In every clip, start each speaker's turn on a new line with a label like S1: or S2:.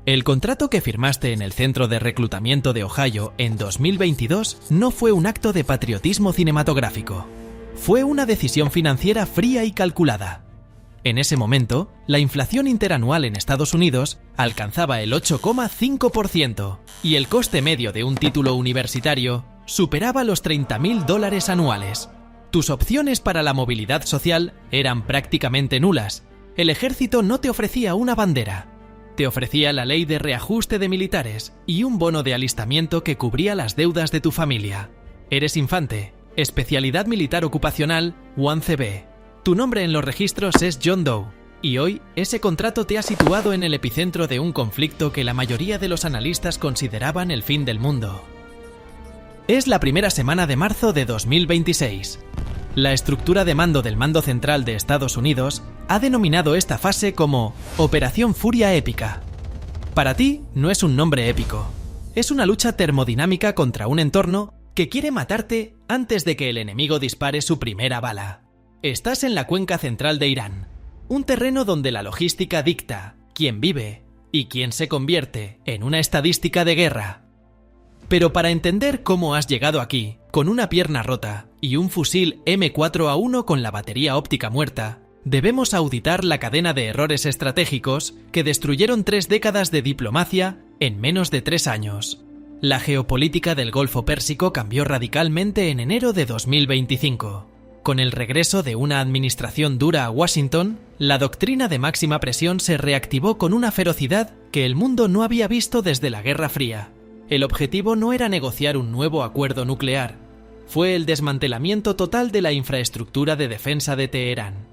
S1: El contrato que firmaste en el Centro de Reclutamiento de Ohio en 2022 no fue un acto de patriotismo cinematográfico. Fue una decisión financiera fría y calculada. En ese momento, la inflación interanual en Estados Unidos alcanzaba el 8,5% y el coste medio de un título universitario superaba los $30.000 anuales. Tus opciones para la movilidad social eran prácticamente nulas. El ejército no te ofrecía una bandera. Te ofrecía la ley de reajuste de militares y un bono de alistamiento que cubría las deudas de tu familia. Eres infante, especialidad militar ocupacional 1CB. Tu nombre en los registros es John Doe, y hoy ese contrato te ha situado en el epicentro de un conflicto que la mayoría de los analistas consideraban el fin del mundo. Es la primera semana de marzo de 2026. La estructura de mando del Mando Central de Estados Unidos ha denominado esta fase como Operación Furia Épica. Para ti no es un nombre épico, es una lucha termodinámica contra un entorno que quiere matarte antes de que el enemigo dispare su primera bala. Estás en la cuenca central de Irán, un terreno donde la logística dicta quién vive y quién se convierte en una estadística de guerra. Pero para entender cómo has llegado aquí, con una pierna rota y un fusil M4A1 con la batería óptica muerta, debemos auditar la cadena de errores estratégicos que destruyeron 3 décadas de diplomacia en menos de 3 años. La geopolítica del Golfo Pérsico cambió radicalmente en enero de 2025. Con el regreso de una administración dura a Washington, la doctrina de máxima presión se reactivó con una ferocidad que el mundo no había visto desde la Guerra Fría. El objetivo no era negociar un nuevo acuerdo nuclear, fue el desmantelamiento total de la infraestructura de defensa de Teherán.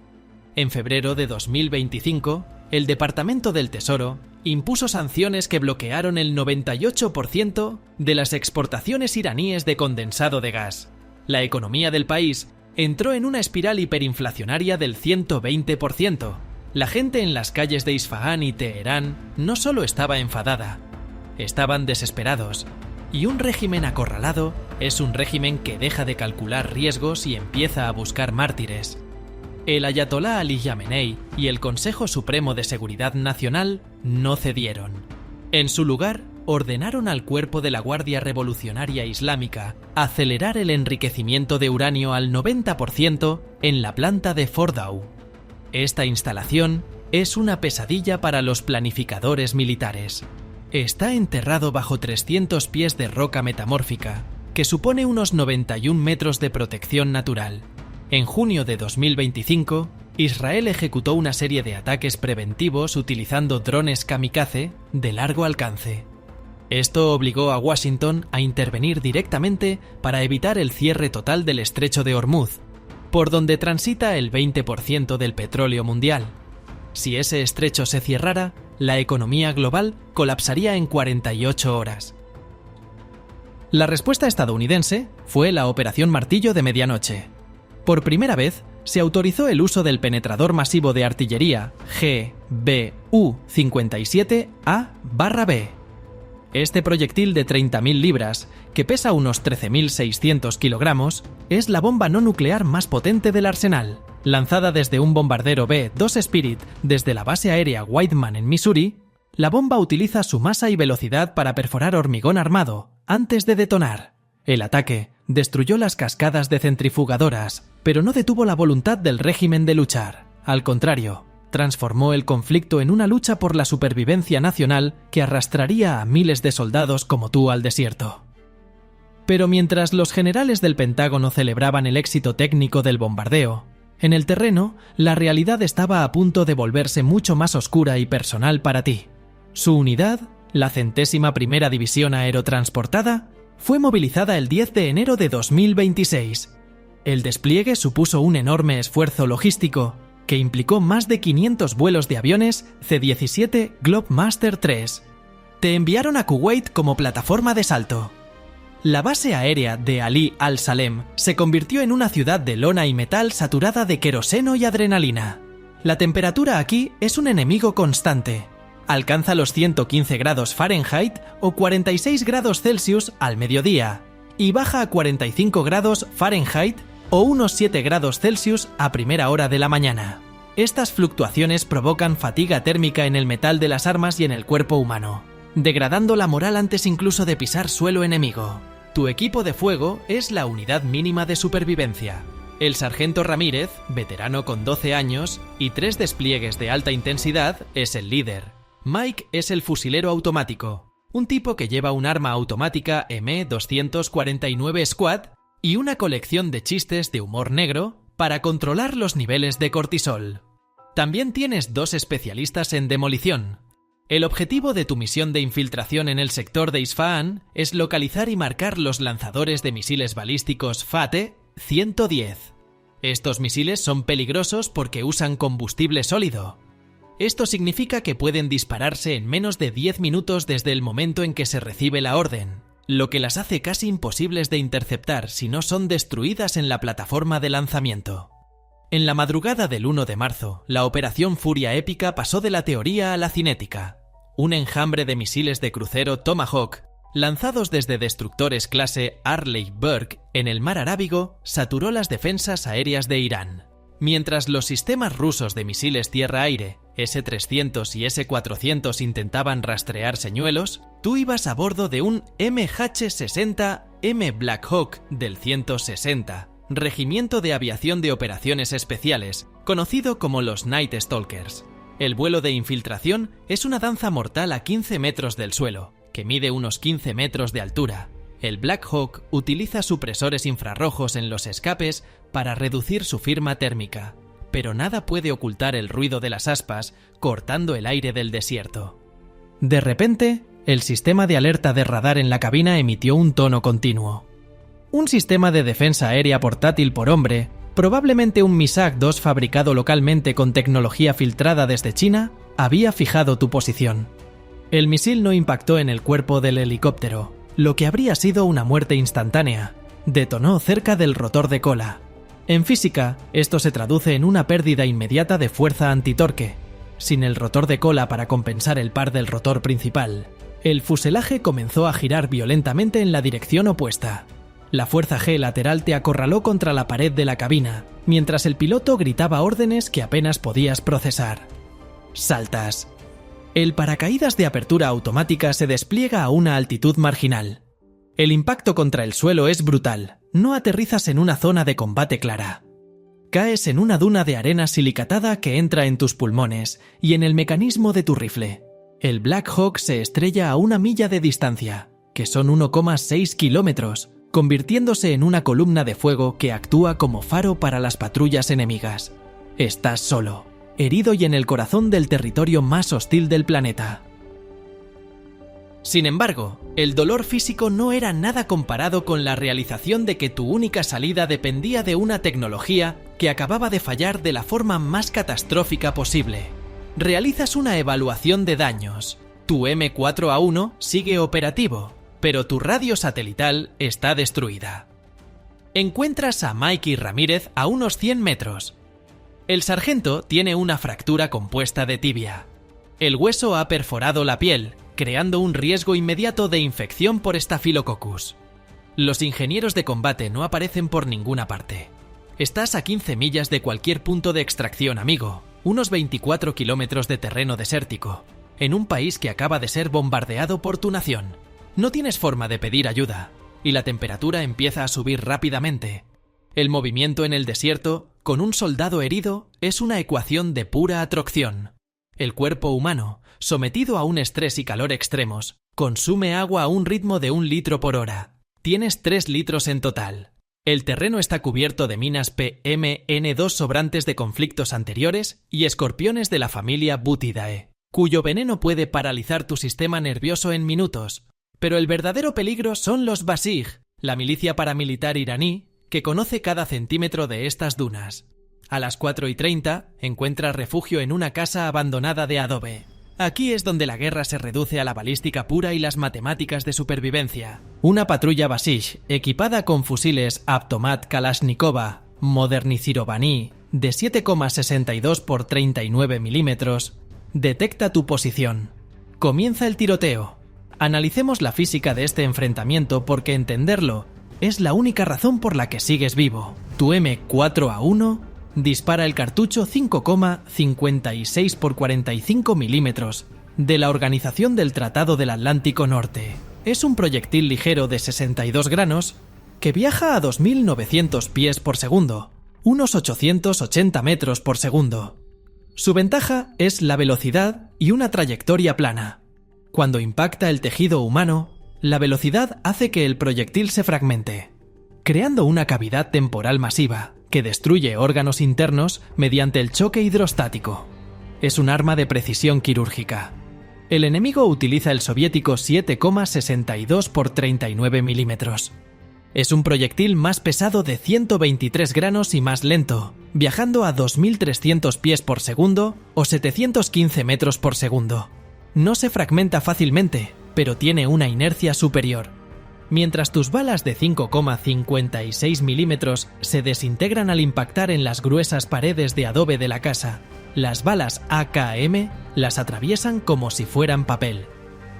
S1: En febrero de 2025, el Departamento del Tesoro impuso sanciones que bloquearon el 98% de las exportaciones iraníes de condensado de gas. La economía del país entró en una espiral hiperinflacionaria del 120%. La gente en las calles de Isfahán y Teherán no solo estaba enfadada, estaban desesperados. Y un régimen acorralado es un régimen que deja de calcular riesgos y empieza a buscar mártires. El ayatolá Ali Jamenei y el Consejo Supremo de Seguridad Nacional no cedieron. En su lugar, ordenaron al cuerpo de la Guardia Revolucionaria Islámica acelerar el enriquecimiento de uranio al 90% en la planta de Fordow. Esta instalación es una pesadilla para los planificadores militares. Está enterrado bajo 300 pies de roca metamórfica, que supone unos 91 metros de protección natural. En junio de 2025, Israel ejecutó una serie de ataques preventivos utilizando drones kamikaze de largo alcance. Esto obligó a Washington a intervenir directamente para evitar el cierre total del estrecho de Hormuz, por donde transita el 20% del petróleo mundial. Si ese estrecho se cerrara, la economía global colapsaría en 48 horas. La respuesta estadounidense fue la Operación Martillo de Medianoche. Por primera vez, se autorizó el uso del penetrador masivo de artillería GBU-57A/B. Este proyectil de 30.000 libras, que pesa unos 13.600 kilogramos, es la bomba no nuclear más potente del arsenal. Lanzada desde un bombardero B-2 Spirit desde la base aérea Whiteman en Missouri, la bomba utiliza su masa y velocidad para perforar hormigón armado antes de detonar. El ataque destruyó las cascadas de centrifugadoras, pero no detuvo la voluntad del régimen de luchar. Al contrario, transformó el conflicto en una lucha por la supervivencia nacional que arrastraría a miles de soldados como tú al desierto. Pero mientras los generales del Pentágono celebraban el éxito técnico del bombardeo, en el terreno, la realidad estaba a punto de volverse mucho más oscura y personal para ti. Su unidad, la 101ª División Aerotransportada, fue movilizada el 10 de enero de 2026. El despliegue supuso un enorme esfuerzo logístico que implicó más de 500 vuelos de aviones C-17 Globemaster III. Te enviaron a Kuwait como plataforma de salto. La base aérea de Ali al-Salem se convirtió en una ciudad de lona y metal saturada de queroseno y adrenalina. La temperatura aquí es un enemigo constante. Alcanza los 115 grados Fahrenheit o 46 grados Celsius al mediodía y baja a 45 grados Fahrenheit o unos 7 grados Celsius a primera hora de la mañana. Estas fluctuaciones provocan fatiga térmica en el metal de las armas y en el cuerpo humano, degradando la moral antes incluso de pisar suelo enemigo. Tu equipo de fuego es la unidad mínima de supervivencia. El sargento Ramírez, veterano con 12 años y 3 despliegues de alta intensidad, es el líder. Mike es el fusilero automático, un tipo que lleva un arma automática M249 Squad y una colección de chistes de humor negro para controlar los niveles de cortisol. También tienes 2 especialistas en demolición. El objetivo de tu misión de infiltración en el sector de Isfahan es localizar y marcar los lanzadores de misiles balísticos FATE-110. Estos misiles son peligrosos porque usan combustible sólido. Esto significa que pueden dispararse en menos de 10 minutos desde el momento en que se recibe la orden, lo que las hace casi imposibles de interceptar si no son destruidas en la plataforma de lanzamiento. En la madrugada del 1 de marzo, la Operación Furia Épica pasó de la teoría a la cinética. Un enjambre de misiles de crucero Tomahawk, lanzados desde destructores clase Arleigh Burke en el mar Arábigo, saturó las defensas aéreas de Irán. Mientras los sistemas rusos de misiles tierra-aire, S-300 y S-400 intentaban rastrear señuelos, tú ibas a bordo de un MH-60M Black Hawk del 160, Regimiento de Aviación de Operaciones Especiales, conocido como los Night Stalkers. El vuelo de infiltración es una danza mortal a 15 metros del suelo, que mide unos 15 metros de altura. El Black Hawk utiliza supresores infrarrojos en los escapes para reducir su firma térmica, pero nada puede ocultar el ruido de las aspas cortando el aire del desierto. De repente, el sistema de alerta de radar en la cabina emitió un tono continuo. Un sistema de defensa aérea portátil por hombre, probablemente un MISAC-2 fabricado localmente con tecnología filtrada desde China, había fijado tu posición. El misil no impactó en el cuerpo del helicóptero, lo que habría sido una muerte instantánea. Detonó cerca del rotor de cola. En física, esto se traduce en una pérdida inmediata de fuerza antitorque. Sin el rotor de cola para compensar el par del rotor principal, el fuselaje comenzó a girar violentamente en la dirección opuesta. La fuerza G lateral te acorraló contra la pared de la cabina, mientras el piloto gritaba órdenes que apenas podías procesar. Saltas. El paracaídas de apertura automática se despliega a una altitud marginal. El impacto contra el suelo es brutal, no aterrizas en una zona de combate clara. Caes en una duna de arena silicatada que entra en tus pulmones y en el mecanismo de tu rifle. El Black Hawk se estrella a 1 milla de distancia, que son 1,6 kilómetros, convirtiéndose en una columna de fuego que actúa como faro para las patrullas enemigas. Estás solo, herido y en el corazón del territorio más hostil del planeta. Sin embargo, el dolor físico no era nada comparado con la realización de que tu única salida dependía de una tecnología que acababa de fallar de la forma más catastrófica posible. Realizas una evaluación de daños. Tu M4A1 sigue operativo, pero tu radio satelital está destruida. Encuentras a Mikey Ramírez a unos 100 metros. El sargento tiene una fractura compuesta de tibia. El hueso ha perforado la piel, creando un riesgo inmediato de infección por Staphylococcus. Los ingenieros de combate no aparecen por ninguna parte. Estás a 15 millas de cualquier punto de extracción, amigo, unos 24 kilómetros de terreno desértico, en un país que acaba de ser bombardeado por tu nación. No tienes forma de pedir ayuda, y la temperatura empieza a subir rápidamente. El movimiento en el desierto, con un soldado herido, es una ecuación de pura atracción. El cuerpo humano, sometido a un estrés y calor extremos, consume agua a un ritmo de 1 litro por hora. Tienes 3 litros en total. El terreno está cubierto de minas PMN2 sobrantes de conflictos anteriores y escorpiones de la familia Butidae, cuyo veneno puede paralizar tu sistema nervioso en minutos. Pero el verdadero peligro son los Basij, la milicia paramilitar iraní, que conoce cada centímetro de estas dunas. A las 4:30 encuentras refugio en una casa abandonada de adobe. Aquí es donde la guerra se reduce a la balística pura y las matemáticas de supervivencia. Una patrulla Basij, equipada con fusiles Avtomat Kalashnikova Modernizirovaní de 7,62 x 39 milímetros, detecta tu posición. Comienza el tiroteo. Analicemos la física de este enfrentamiento porque entenderlo es la única razón por la que sigues vivo. Tu M4A1 dispara el cartucho 5,56 x 45 milímetros de la Organización del Tratado del Atlántico Norte. Es un proyectil ligero de 62 granos que viaja a 2.900 pies por segundo, unos 880 metros por segundo. Su ventaja es la velocidad y una trayectoria plana. Cuando impacta el tejido humano, la velocidad hace que el proyectil se fragmente, creando una cavidad temporal masiva que destruye órganos internos mediante el choque hidrostático. Es un arma de precisión quirúrgica. El enemigo utiliza el soviético 7,62 x 39 milímetros. Es un proyectil más pesado de 123 granos y más lento, viajando a 2.300 pies por segundo o 715 metros por segundo. No se fragmenta fácilmente, pero tiene una inercia superior. Mientras tus balas de 5,56 milímetros se desintegran al impactar en las gruesas paredes de adobe de la casa, las balas AKM las atraviesan como si fueran papel.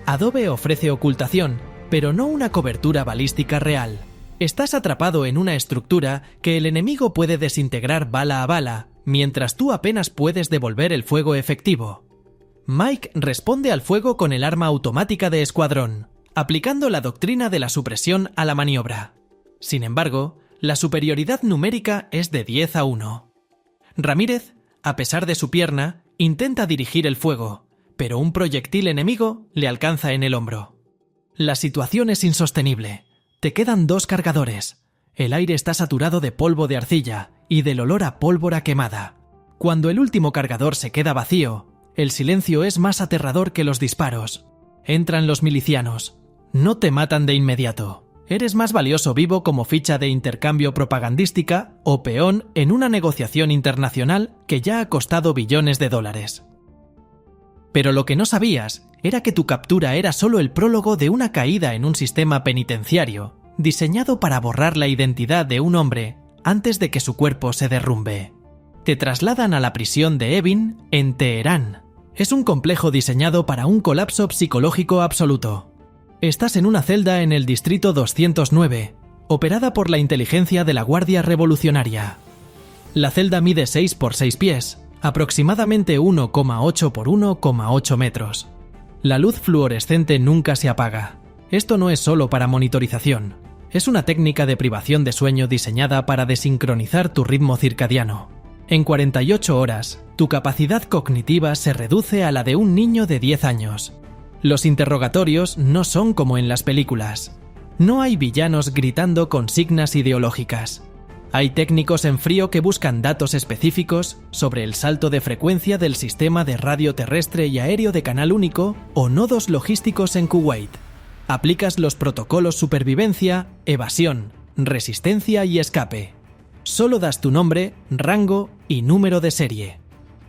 S1: Adobe ofrece ocultación, pero no una cobertura balística real. Estás atrapado en una estructura que el enemigo puede desintegrar bala a bala, mientras tú apenas puedes devolver el fuego efectivo. Mike responde al fuego con el arma automática de escuadrón, aplicando la doctrina de la supresión a la maniobra. Sin embargo, la superioridad numérica es de 10-1. Ramírez, a pesar de su pierna, intenta dirigir el fuego, pero un proyectil enemigo le alcanza en el hombro. La situación es insostenible. Te quedan 2 cargadores. El aire está saturado de polvo de arcilla y del olor a pólvora quemada. Cuando el último cargador se queda vacío, el silencio es más aterrador que los disparos. Entran los milicianos. No te matan de inmediato. Eres más valioso vivo como ficha de intercambio propagandística o peón en una negociación internacional que ya ha costado billones de dólares. Pero lo que no sabías era que tu captura era solo el prólogo de una caída en un sistema penitenciario diseñado para borrar la identidad de un hombre antes de que su cuerpo se derrumbe. Te trasladan a la prisión de Evin en Teherán. Es un complejo diseñado para un colapso psicológico absoluto. Estás en una celda en el distrito 209, operada por la inteligencia de la Guardia Revolucionaria. La celda mide 6 por 6 pies, aproximadamente 1,8 por 1,8 metros. La luz fluorescente nunca se apaga. Esto no es solo para monitorización. Es una técnica de privación de sueño diseñada para desincronizar tu ritmo circadiano. En 48 horas, tu capacidad cognitiva se reduce a la de un niño de 10 años. Los interrogatorios no son como en las películas. No hay villanos gritando consignas ideológicas. Hay técnicos en frío que buscan datos específicos sobre el salto de frecuencia del sistema de radio terrestre y aéreo de canal único o nodos logísticos en Kuwait. Aplicas los protocolos supervivencia, evasión, resistencia y escape. Solo das tu nombre, rango y número de serie.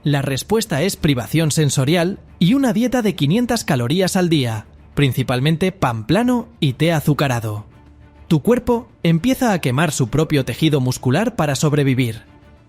S1: La respuesta es privación sensorial y una dieta de 500 calorías al día, principalmente pan plano y té azucarado. Tu cuerpo empieza a quemar su propio tejido muscular para sobrevivir.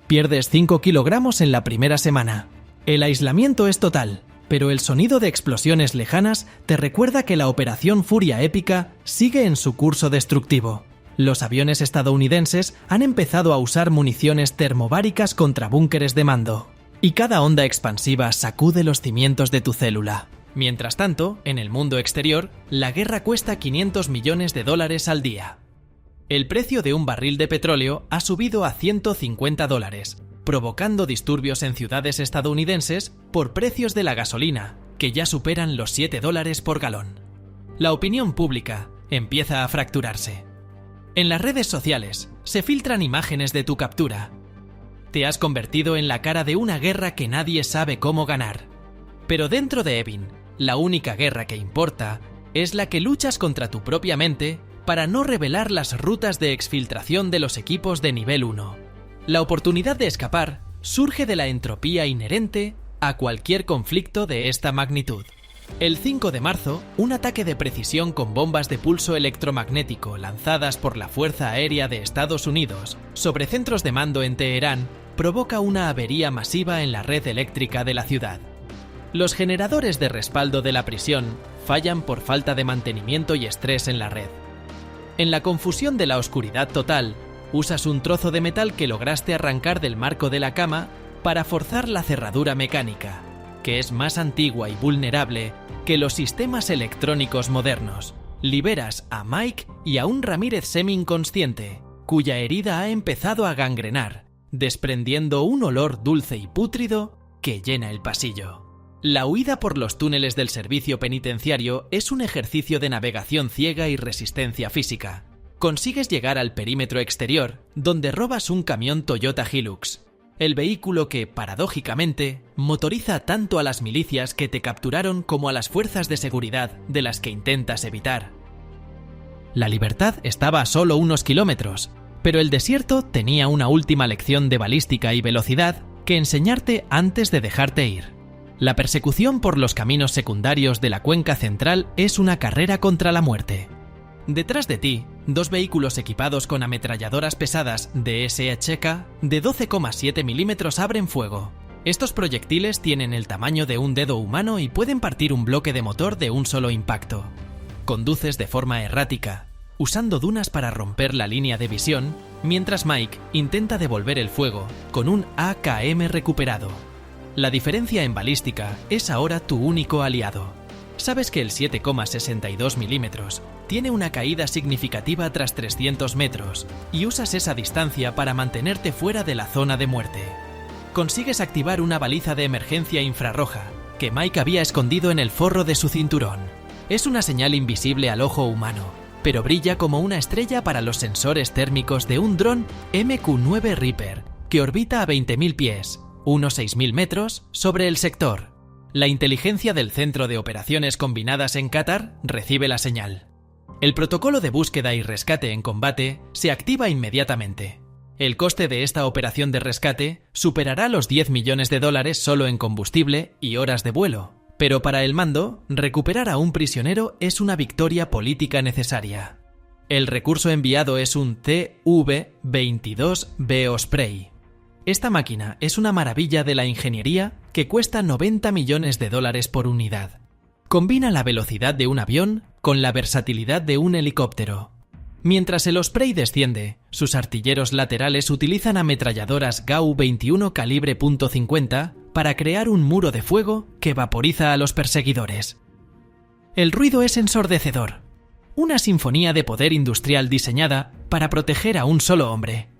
S1: Pierdes 5 kilogramos en la primera semana. El aislamiento es total, pero el sonido de explosiones lejanas te recuerda que la Operación Furia Épica sigue en su curso destructivo. Los aviones estadounidenses han empezado a usar municiones termobáricas contra búnkeres de mando, y cada onda expansiva sacude los cimientos de tu célula. Mientras tanto, en el mundo exterior, la guerra cuesta $500 millones al día. El precio de un barril de petróleo ha subido a $150, provocando disturbios en ciudades estadounidenses por precios de la gasolina, que ya superan los $7 por galón. La opinión pública empieza a fracturarse. En las redes sociales se filtran imágenes de tu captura. Te has convertido en la cara de una guerra que nadie sabe cómo ganar. Pero dentro de Evin, la única guerra que importa es la que luchas contra tu propia mente para no revelar las rutas de exfiltración de los equipos de nivel 1. La oportunidad de escapar surge de la entropía inherente a cualquier conflicto de esta magnitud. El 5 de marzo, un ataque de precisión con bombas de pulso electromagnético lanzadas por la Fuerza Aérea de Estados Unidos sobre centros de mando en Teherán provoca una avería masiva en la red eléctrica de la ciudad. Los generadores de respaldo de la prisión fallan por falta de mantenimiento y estrés en la red. En la confusión de la oscuridad total, Usas un trozo de metal que lograste arrancar del marco de la cama para forzar la cerradura mecánica, que es más antigua y vulnerable que los sistemas electrónicos modernos. Liberas a Mike y a un Ramírez semi-inconsciente, cuya herida ha empezado a gangrenar, desprendiendo un olor dulce y pútrido que llena el pasillo. La huida por los túneles del servicio penitenciario es un ejercicio de navegación ciega y resistencia física. Consigues llegar al perímetro exterior, donde robas un camión Toyota Hilux, el vehículo que, paradójicamente, motoriza tanto a las milicias que te capturaron como a las fuerzas de seguridad de las que intentas evitar. La libertad estaba a solo unos kilómetros, pero el desierto tenía una última lección de balística y velocidad que enseñarte antes de dejarte ir. La persecución por los caminos secundarios de la cuenca central es una carrera contra la muerte. Detrás de ti, 2 vehículos equipados con ametralladoras pesadas DSHK de 12,7 milímetros abren fuego. Estos proyectiles tienen el tamaño de un dedo humano y pueden partir un bloque de motor de un solo impacto. Conduces de forma errática, usando dunas para romper la línea de visión, mientras Mike intenta devolver el fuego con un AKM recuperado. La diferencia en balística es ahora tu único aliado. Sabes que el 7,62 milímetros tiene una caída significativa tras 300 metros y usas esa distancia para mantenerte fuera de la zona de muerte. Consigues activar una baliza de emergencia infrarroja que Mike había escondido en el forro de su cinturón. Es una señal invisible al ojo humano, pero brilla como una estrella para los sensores térmicos de un dron MQ-9 Reaper que orbita a 20.000 pies, unos 6.000 metros, sobre el sector. La inteligencia del Centro de Operaciones Combinadas en Qatar recibe la señal. El protocolo de búsqueda y rescate en combate se activa inmediatamente. El coste de esta operación de rescate superará los $10 millones solo en combustible y horas de vuelo, pero para el mando, recuperar a un prisionero es una victoria política necesaria. El recurso enviado es un TV-22B Osprey. Esta máquina es una maravilla de la ingeniería que cuesta $90 millones por unidad. Combina la velocidad de un avión con la versatilidad de un helicóptero. Mientras el Osprey desciende, sus artilleros laterales utilizan ametralladoras GAU-21 calibre .50 para crear un muro de fuego que vaporiza a los perseguidores. El ruido es ensordecedor. Una sinfonía de poder industrial diseñada para proteger a un solo hombre.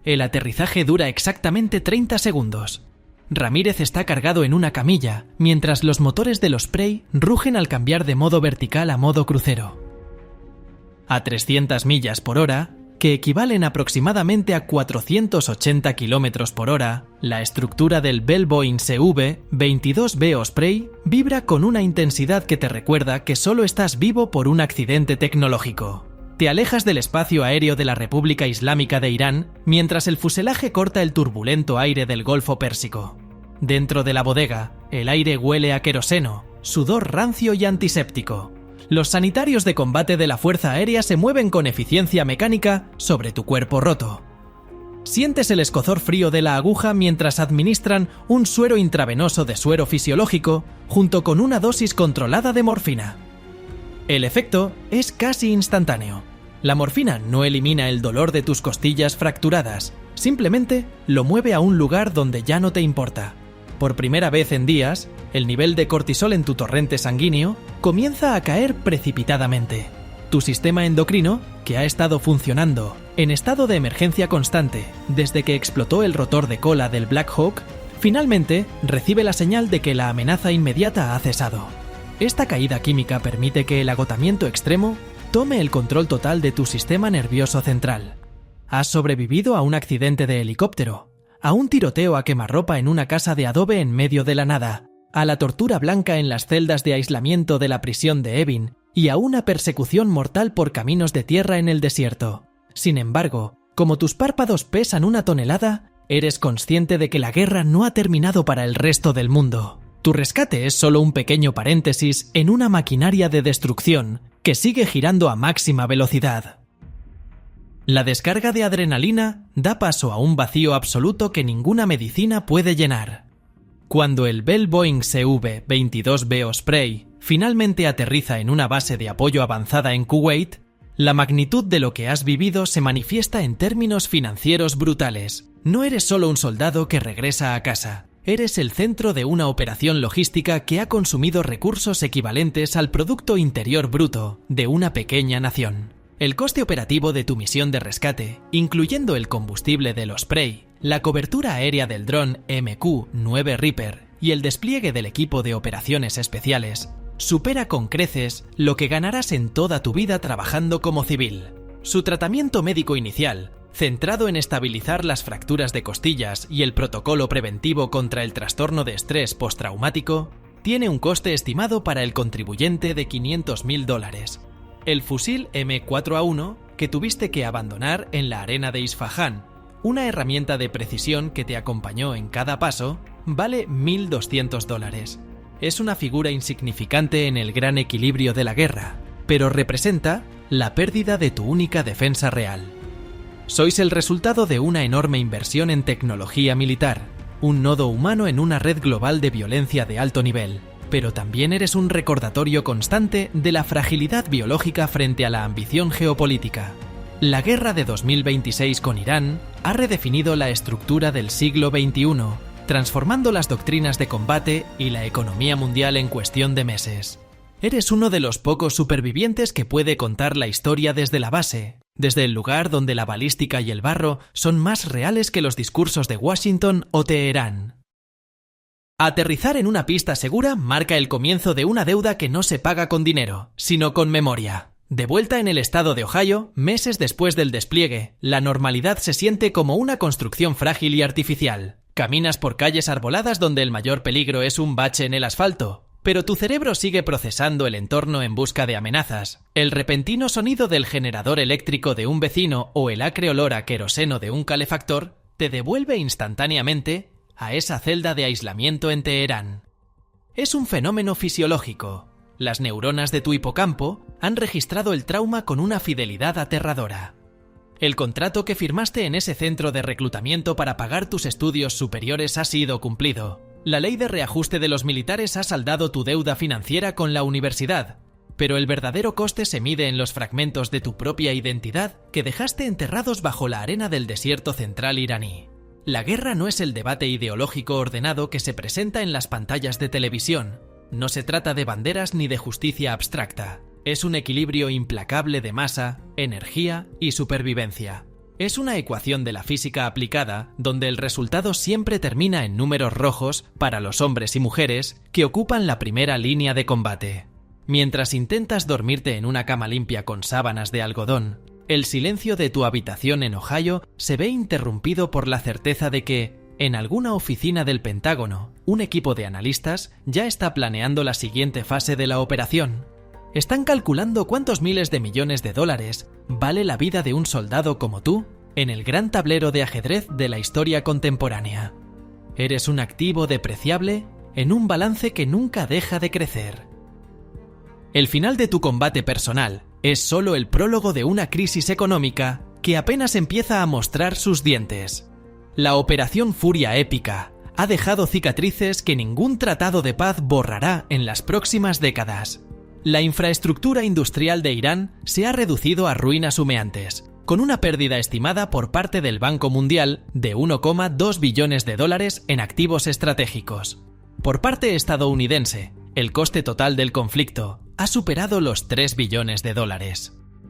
S1: El aterrizaje dura exactamente 30 segundos. Ramírez está cargado en una camilla, mientras los motores del Osprey rugen al cambiar de modo vertical a modo crucero. A 300 millas por hora, que equivalen aproximadamente a 480 km por hora, la estructura del Bell Boeing CV-22B Osprey vibra con una intensidad que te recuerda que solo estás vivo por un accidente tecnológico. Te alejas del espacio aéreo de la República Islámica de Irán mientras el fuselaje corta el turbulento aire del Golfo Pérsico. Dentro de la bodega, el aire huele a queroseno, sudor rancio y antiséptico. Los sanitarios de combate de la Fuerza Aérea se mueven con eficiencia mecánica sobre tu cuerpo roto. Sientes el escozor frío de la aguja mientras administran un suero intravenoso de suero fisiológico junto con una dosis controlada de morfina. El efecto es casi instantáneo. La morfina no elimina el dolor de tus costillas fracturadas, simplemente lo mueve a un lugar donde ya no te importa. Por primera vez en días, el nivel de cortisol en tu torrente sanguíneo comienza a caer precipitadamente. Tu sistema endocrino, que ha estado funcionando en estado de emergencia constante desde que explotó el rotor de cola del Black Hawk, finalmente recibe la señal de que la amenaza inmediata ha cesado. Esta caída química permite que el agotamiento extremo tome el control total de tu sistema nervioso central. Has sobrevivido a un accidente de helicóptero, a un tiroteo a quemarropa en una casa de adobe en medio de la nada, a la tortura blanca en las celdas de aislamiento de la prisión de Evin y a una persecución mortal por caminos de tierra en el desierto. Sin embargo, como tus párpados pesan 1 tonelada, eres consciente de que la guerra no ha terminado para el resto del mundo. Tu rescate es solo un pequeño paréntesis en una maquinaria de destrucción que sigue girando a máxima velocidad. La descarga de adrenalina da paso a un vacío absoluto que ninguna medicina puede llenar. Cuando el Bell Boeing CV-22B Osprey finalmente aterriza en una base de apoyo avanzada en Kuwait, La magnitud de lo que has vivido se manifiesta en términos financieros brutales. No eres solo un soldado que regresa a casa. Eres el centro de una operación logística que ha consumido recursos equivalentes al Producto Interior Bruto de una pequeña nación. El coste operativo de tu misión de rescate, incluyendo el combustible del Osprey, la cobertura aérea del dron MQ-9 Reaper y el despliegue del equipo de operaciones especiales, supera con creces lo que ganarás en toda tu vida trabajando como civil. Su tratamiento médico inicial, centrado en estabilizar las fracturas de costillas y el protocolo preventivo contra el trastorno de estrés postraumático, tiene un coste estimado para el contribuyente de $500.000. El fusil M4A1 que tuviste que abandonar en la arena de Isfahán, una herramienta de precisión que te acompañó en cada paso, vale $1.200. Es una figura insignificante en el gran equilibrio de la guerra, pero representa la pérdida de tu única defensa real. Sois el resultado de una enorme inversión en tecnología militar, un nodo humano en una red global de violencia de alto nivel, pero también eres un recordatorio constante de la fragilidad biológica frente a la ambición geopolítica. La guerra de 2026 con Irán ha redefinido la estructura del siglo XXI, transformando las doctrinas de combate y la economía mundial en cuestión de meses. Eres uno de los pocos supervivientes que puede contar la historia desde la base, desde el lugar donde la balística y el barro son más reales que los discursos de Washington o Teherán. Aterrizar en una pista segura marca el comienzo de una deuda que no se paga con dinero, sino con memoria. De vuelta en el estado de Ohio, meses después del despliegue, la normalidad se siente como una construcción frágil y artificial. Caminas por calles arboladas donde el mayor peligro es un bache en el asfalto, pero tu cerebro sigue procesando el entorno en busca de amenazas. El repentino sonido del generador eléctrico de un vecino o el acre olor a queroseno de un calefactor te devuelve instantáneamente a esa celda de aislamiento en Teherán. Es un fenómeno fisiológico. Las neuronas de tu hipocampo han registrado el trauma con una fidelidad aterradora. El contrato que firmaste en ese centro de reclutamiento para pagar tus estudios superiores ha sido cumplido. La ley de reajuste de los militares ha saldado tu deuda financiera con la universidad, pero el verdadero coste se mide en los fragmentos de tu propia identidad que dejaste enterrados bajo la arena del desierto central iraní. La guerra no es el debate ideológico ordenado que se presenta en las pantallas de televisión. No se trata de banderas ni de justicia abstracta. Es un equilibrio implacable de masa, energía y supervivencia. Es una ecuación de la física aplicada donde el resultado siempre termina en números rojos para los hombres y mujeres que ocupan la primera línea de combate. Mientras intentas dormirte en una cama limpia con sábanas de algodón, el silencio de tu habitación en Ohio se ve interrumpido por la certeza de que, en alguna oficina del Pentágono, un equipo de analistas ya está planeando la siguiente fase de la operación. Están calculando cuántos miles de millones de dólares vale la vida de un soldado como tú en el gran tablero de ajedrez de la historia contemporánea. Eres un activo depreciable en un balance que nunca deja de crecer. El final de tu combate personal es solo el prólogo de una crisis económica que apenas empieza a mostrar sus dientes. La Operación Furia Épica ha dejado cicatrices que ningún tratado de paz borrará en las próximas décadas. La infraestructura industrial de Irán se ha reducido a ruinas humeantes, con una pérdida estimada por parte del Banco Mundial de $1,2 billones en activos estratégicos. Por parte estadounidense, el coste total del conflicto ha superado los $3 billones.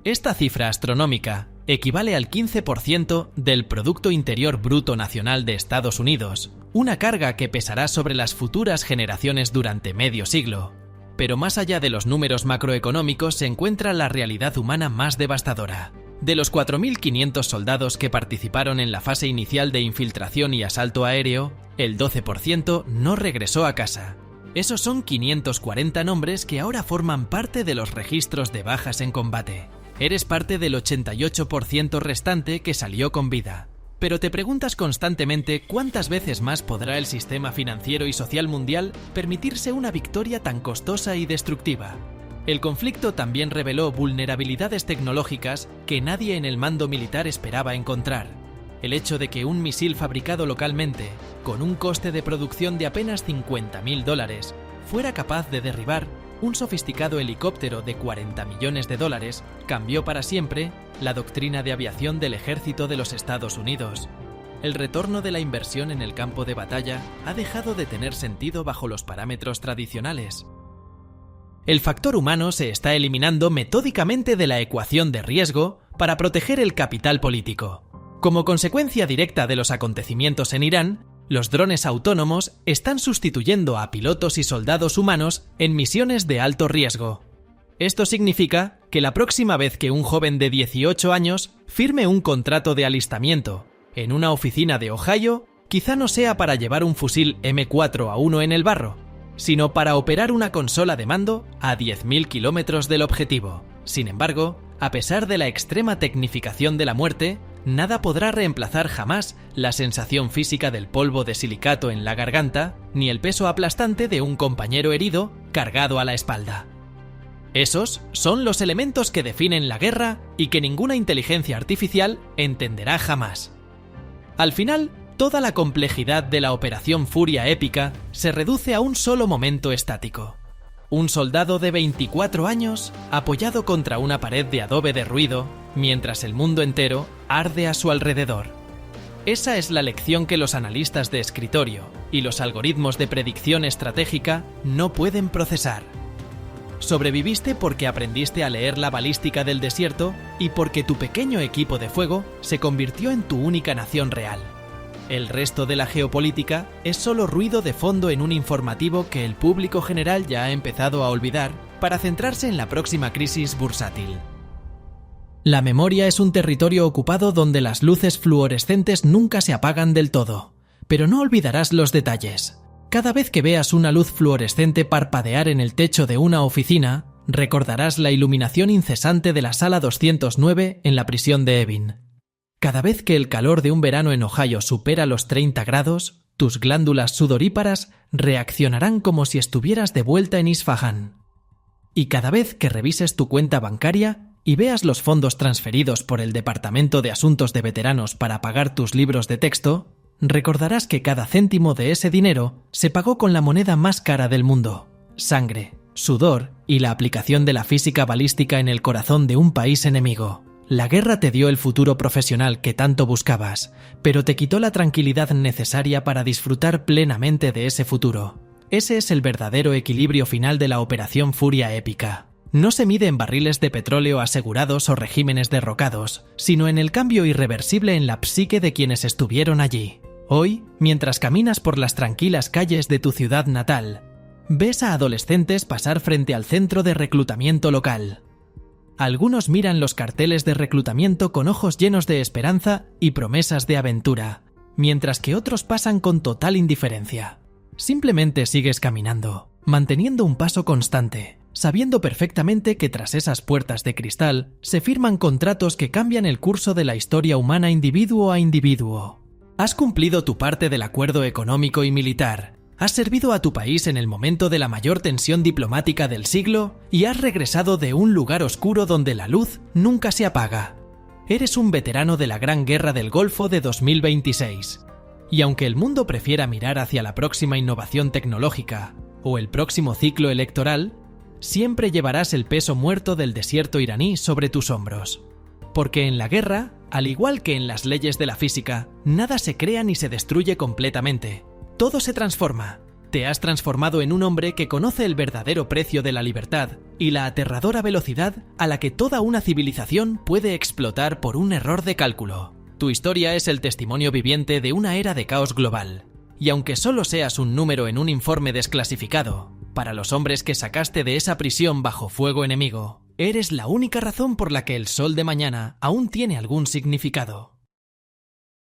S1: Esta cifra astronómica equivale al 15% del Producto Interior Bruto Nacional de Estados Unidos, una carga que pesará sobre las futuras generaciones durante medio siglo. Pero más allá de los números macroeconómicos se encuentra la realidad humana más devastadora. De los 4.500 soldados que participaron en la fase inicial de infiltración y asalto aéreo, el 12% no regresó a casa. Esos son 540 nombres que ahora forman parte de los registros de bajas en combate. Eres parte del 88% restante que salió con vida. Pero te preguntas constantemente cuántas veces más podrá el sistema financiero y social mundial permitirse una victoria tan costosa y destructiva. El conflicto también reveló vulnerabilidades tecnológicas que nadie en el mando militar esperaba encontrar. El hecho de que un misil fabricado localmente, con un coste de producción de apenas $50.000, fuera capaz de derribar un sofisticado helicóptero de $40 millones cambió para siempre la doctrina de aviación del ejército de los Estados Unidos. El retorno de la inversión en el campo de batalla ha dejado de tener sentido bajo los parámetros tradicionales. El factor humano se está eliminando metódicamente de la ecuación de riesgo para proteger el capital político. Como consecuencia directa de los acontecimientos en Irán, los drones autónomos están sustituyendo a pilotos y soldados humanos en misiones de alto riesgo. Esto significa que la próxima vez que un joven de 18 años firme un contrato de alistamiento en una oficina de Ohio, quizá no sea para llevar un fusil M4A1 en el barro, sino para operar una consola de mando a 10.000 kilómetros del objetivo. Sin embargo, a pesar de la extrema tecnificación de la muerte, nada podrá reemplazar jamás la sensación física del polvo de silicato en la garganta, ni el peso aplastante de un compañero herido cargado a la espalda. Esos son los elementos que definen la guerra y que ninguna inteligencia artificial entenderá jamás. Al final, toda la complejidad de la Operación Furia Épica se reduce a un solo momento estático. Un soldado de 24 años apoyado contra una pared de adobe derruido, mientras el mundo entero arde a su alrededor. Esa es la lección que los analistas de escritorio y los algoritmos de predicción estratégica no pueden procesar. Sobreviviste porque aprendiste a leer la balística del desierto y porque tu pequeño equipo de fuego se convirtió en tu única nación real. El resto de la geopolítica es solo ruido de fondo en un informativo que el público general ya ha empezado a olvidar para centrarse en la próxima crisis bursátil. La memoria es un territorio ocupado donde las luces fluorescentes nunca se apagan del todo, pero no olvidarás los detalles. Cada vez que veas una luz fluorescente parpadear en el techo de una oficina, recordarás la iluminación incesante de la sala 209 en la prisión de Evin. Cada vez que el calor de un verano en Ohio supera los 30 grados, tus glándulas sudoríparas reaccionarán como si estuvieras de vuelta en Isfahán. Y cada vez que revises tu cuenta bancaria y veas los fondos transferidos por el Departamento de Asuntos de Veteranos para pagar tus libros de texto, recordarás que cada céntimo de ese dinero se pagó con la moneda más cara del mundo: sangre, sudor y la aplicación de la física balística en el corazón de un país enemigo. La guerra te dio el futuro profesional que tanto buscabas, pero te quitó la tranquilidad necesaria para disfrutar plenamente de ese futuro. Ese es el verdadero equilibrio final de la Operación Furia Épica. No se mide en barriles de petróleo asegurados o regímenes derrocados, sino en el cambio irreversible en la psique de quienes estuvieron allí. Hoy, mientras caminas por las tranquilas calles de tu ciudad natal, ves a adolescentes pasar frente al centro de reclutamiento local. Algunos miran los carteles de reclutamiento con ojos llenos de esperanza y promesas de aventura, mientras que otros pasan con total indiferencia. Simplemente sigues caminando, manteniendo un paso constante, sabiendo perfectamente que tras esas puertas de cristal se firman contratos que cambian el curso de la historia humana individuo a individuo. Has cumplido tu parte del acuerdo económico y militar, has servido a tu país en el momento de la mayor tensión diplomática del siglo y has regresado de un lugar oscuro donde la luz nunca se apaga. Eres un veterano de la Gran Guerra del Golfo de 2026. Y aunque el mundo prefiera mirar hacia la próxima innovación tecnológica o el próximo ciclo electoral, siempre llevarás el peso muerto del desierto iraní sobre tus hombros. Porque en la guerra, al igual que en las leyes de la física, nada se crea ni se destruye completamente. Todo se transforma. Te has transformado en un hombre que conoce el verdadero precio de la libertad y la aterradora velocidad a la que toda una civilización puede explotar por un error de cálculo. Tu historia es el testimonio viviente de una era de caos global. Y aunque solo seas un número en un informe desclasificado, para los hombres que sacaste de esa prisión bajo fuego enemigo, eres la única razón por la que el sol de mañana aún tiene algún significado.